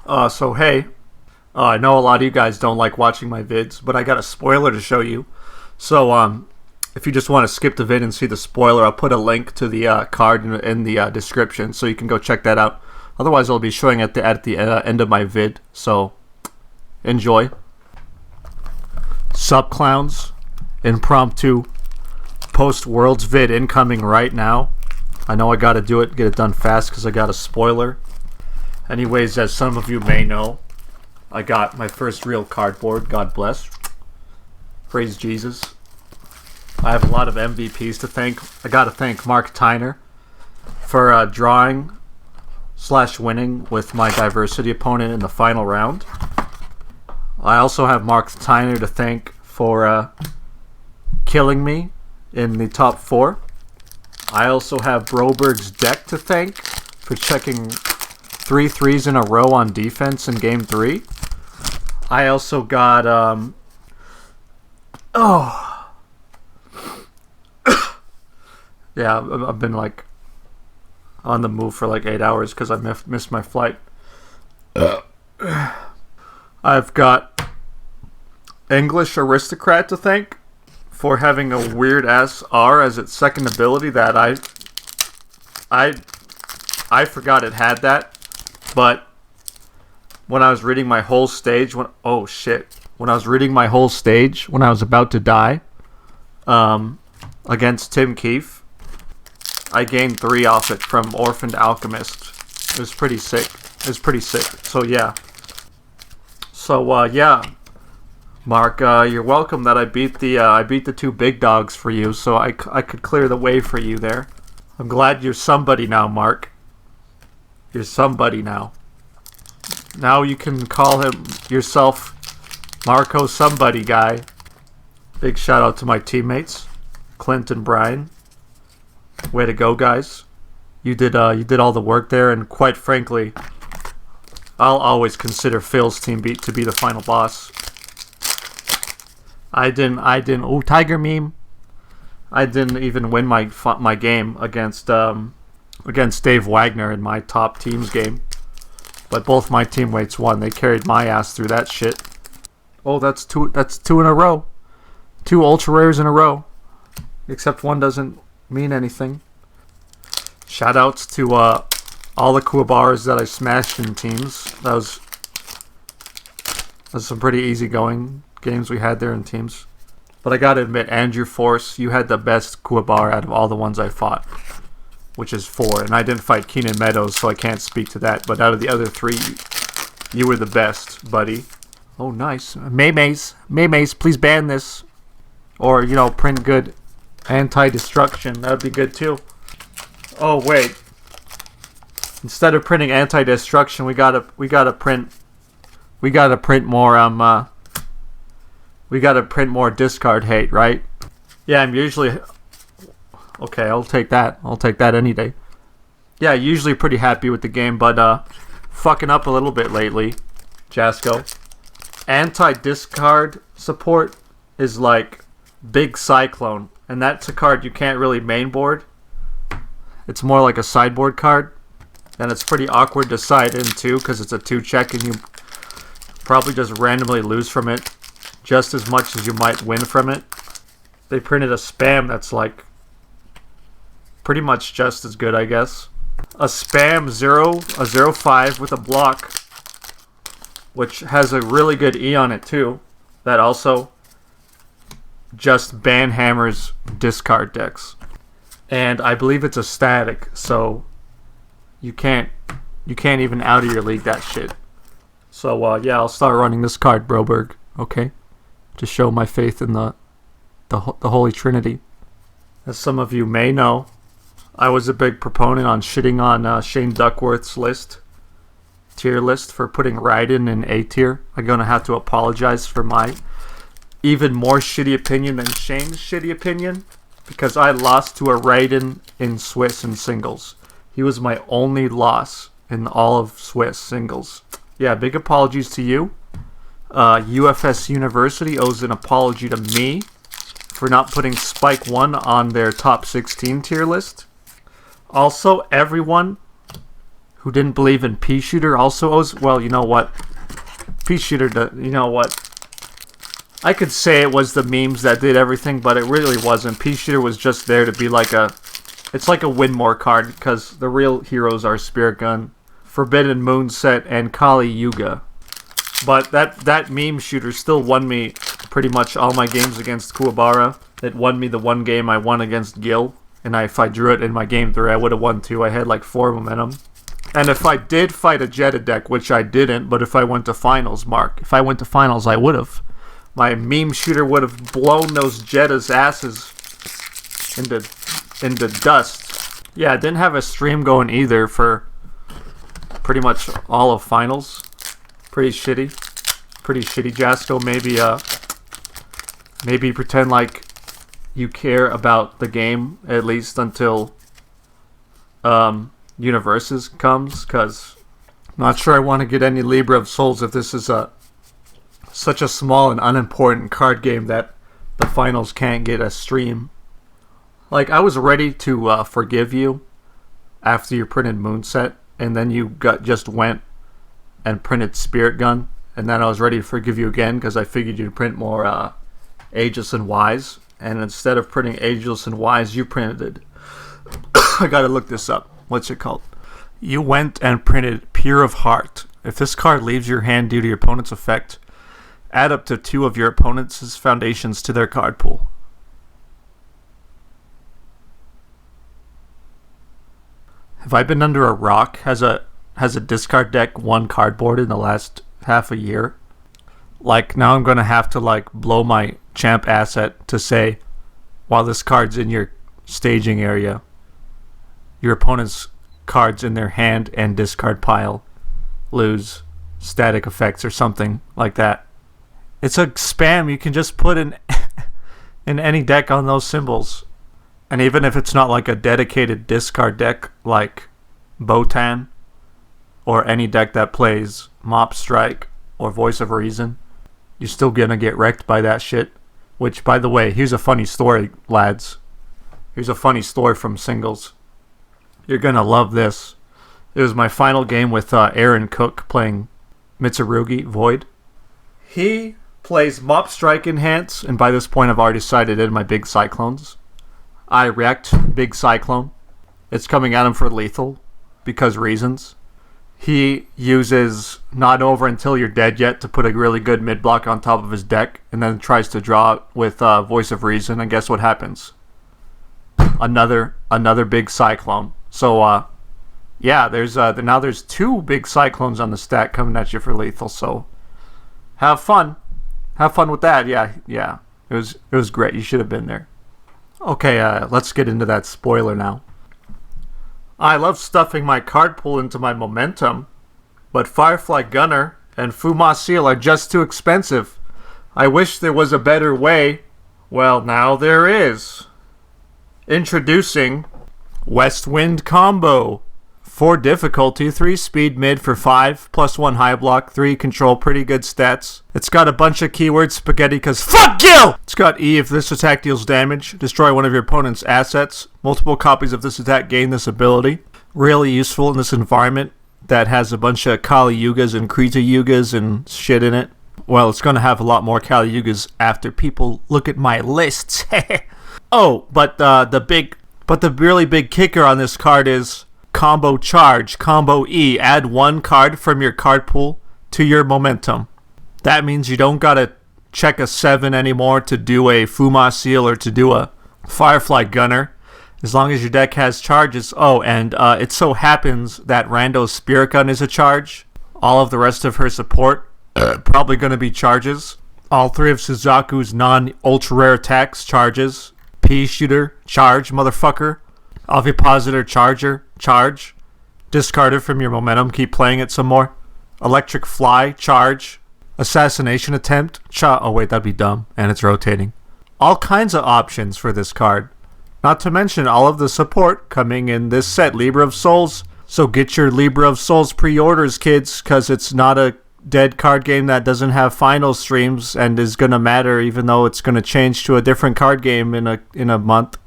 So hey, I know a lot of you guys don't like watching my vids, but I got a spoiler to show you. So if you just want to skip the vid and see the spoiler, I'll put a link to the card in the description, so you can go check that out. Otherwise, I'll be showing at the end of my vid. So enjoy. Sup clowns, impromptu post worlds vid incoming right now. I know I gotta do it, get it done fast because I got a spoiler. Anyways, as some of you may know, I got my first real cardboard. God bless. Praise Jesus. I have a lot of MVPs to thank. I gotta thank Mark Tyner for drawing / winning with my diversity opponent in the final round. I also have Mark Tyner to thank for killing me in the top 4. I also have Broberg's deck to thank for checking 3 threes in a row on defense in game 3. I also got yeah, I've been like on the move for like 8 hours because I missed my flight. I've got English Aristocrat to thank for having a weird ass R as its second ability that I forgot it had that, but when I was reading my whole stage, when I was reading my whole stage when I was about to die, against Tim Keefe, I gained 3 off it from Orphaned Alchemist. It was pretty sick. So yeah. Yeah. Mark, you're welcome that I beat the 2 big dogs for you, so I could clear the way for you there. I'm glad you're somebody now, Mark. You're somebody now. Now you can call him yourself Marco Somebody Guy. Big shout out to my teammates, Clint and Brian. Way to go, guys. You did all the work there, and quite frankly, I'll always consider Phil's team to be the final boss. I didn't. Oh, Tiger meme. I didn't even win my game against Dave Wagner in my top teams game, but both my teammates won. They carried my ass through that shit. Oh, that's two in a row. 2 ultra rares in a row. Except one doesn't mean anything. Shoutouts to all the Kuwabaras that I smashed in teams. That was some pretty easygoing games we had there in teams. But I gotta admit, Andrew Force, you had the best Kuwabara out of all the ones I fought, which is 4. And I didn't fight Keenan Meadows, so I can't speak to that. But out of the other 3, you were the best, buddy. Oh, nice. Maymays, please ban this. Or, print good anti-destruction. That would be good too. Oh, wait. Instead of printing anti-destruction, we gotta print more we gotta print more discard hate, right? Yeah, I'm usually okay. I'll take that any day. Yeah, usually pretty happy with the game, but fucking up a little bit lately. Jasco, anti-discard support is like Big Cyclone, and that's a card you can't really mainboard. It's more like a sideboard card, and it's pretty awkward to side in too because it's a 2-check, and you probably just randomly lose from it just as much as you might win from it. They printed a spam that's like pretty much just as good, I guess. A spam 0/5 with a block, which has a really good E on it too, that also just banhammers discard decks. And I believe it's a static, so you can't even out of your league that shit. So yeah, I'll start running this card, Broberg. Okay, to show my faith in the Holy Trinity. As some of you may know, I was a big proponent on shitting on Shane Duckworth's tier list for putting Raiden in A tier. I'm gonna have to apologize for my even more shitty opinion than Shane's shitty opinion, because I lost to a Raiden in Swiss in singles. He was my only loss in all of Swiss singles. Yeah, big apologies to you. UFS University owes an apology to me for not putting Spike 1 on their top 16 tier list. Also, everyone who didn't believe in pea shooter also owes... Well, you know what? Pea shooter, you know what? I could say it was the memes that did everything, but it really wasn't. Pea shooter was just there to be like a... It's like a win more card, because the real heroes are Spirit Gun, Forbidden Moonset, and Kali Yuga. But that meme shooter still won me pretty much all my games against Kuwabara. It won me the one game I won against Gil. And if I drew it in my game 3, I would have won 2. I had like 4 momentum. And if I did fight a Jetta deck, which I didn't, but if I went to finals, Mark, if I went to finals, I would have. My meme shooter would have blown those Jetta's asses into dust. Yeah, I didn't have a stream going either for pretty much all of finals. Pretty shitty, Jasco. Maybe pretend like you care about the game at least until Universes comes, because I'm not sure I want to get any Libra of Souls if this is such a small and unimportant card game that the finals can't get a stream. Like, I was ready to forgive you after you printed Moonset, and then you just went and printed Spirit Gun, and then I was ready to forgive you again because I figured you'd print more Ageless and Wise, and instead of printing Ageless and Wise, you printed I gotta look this up. What's it called? You went and printed Pure of Heart. If this card leaves your hand due to your opponent's effect, add up to 2 of your opponent's foundations to their card pool. Have I been under a rock? Has a discard deck won cardboard in the last half a year? Like, now I'm gonna have to like blow my champ asset to say, while this card's in your staging area, your opponent's cards in their hand and discard pile lose static effects or something like that. It's a spam you can just put in in any deck on those symbols. And even if it's not like a dedicated discard deck like Botan, or any deck that plays Mop Strike or Voice of Reason, you're still gonna get wrecked by that shit. Which, by the way, here's a funny story, lads. Here's a funny story from Singles. You're gonna love this. It was my final game with Aaron Cook playing Mitsurugi Void. He plays Mop Strike Enhance, and by this point I've already decided in my big Cyclones. I wrecked Big Cyclone. It's coming at him for lethal, because reasons. He uses Not Over Until You're Dead Yet to put a really good mid block on top of his deck, and then tries to draw it with Voice of Reason, and guess what happens? Another big Cyclone. So yeah, now there's 2 big Cyclones on the stack coming at you for lethal. So have fun with that. Yeah, it was great. You should have been there. Okay, let's get into that spoiler now. I love stuffing my card pool into my momentum, but Firefly Gunner and Fuma Seal are just too expensive. I wish there was a better way. Well, now there is. Introducing West Wind Combo. 4 difficulty, 3 speed mid for 5, +1 high block, 3 control, pretty good stats. It's got a bunch of keywords, spaghetti, cause fuck you! It's got E if this attack deals damage, destroy one of your opponent's assets. Multiple copies of this attack gain this ability. Really useful in this environment that has a bunch of Kali Yugas and Krita Yugas and shit in it. Well, it's gonna have a lot more Kali Yugas after people look at my lists. Oh, but the really big kicker on this card is Combo Charge, Combo E. Add 1 card from your card pool to your momentum. That means you don't gotta check a 7 anymore to do a Fuma Seal or to do a Firefly Gunner, as long as your deck has charges. Oh, and it so happens that Rando's Spirit Gun is a charge. All of the rest of her support probably gonna be charges. All 3 of Suzaku's non-ultra rare attacks charges. Pea Shooter, charge, motherfucker. Ovipositor, charge. Discard it from your momentum, keep playing it some more. Electric Fly, charge. Assassination Attempt, oh wait, that'd be dumb, and it's rotating. All kinds of options for this card. Not to mention all of the support coming in this set, Libra of Souls. So get your Libra of Souls pre-orders, kids, because it's not a dead card game that doesn't have final streams and is going to matter, even though it's going to change to a different card game in a month.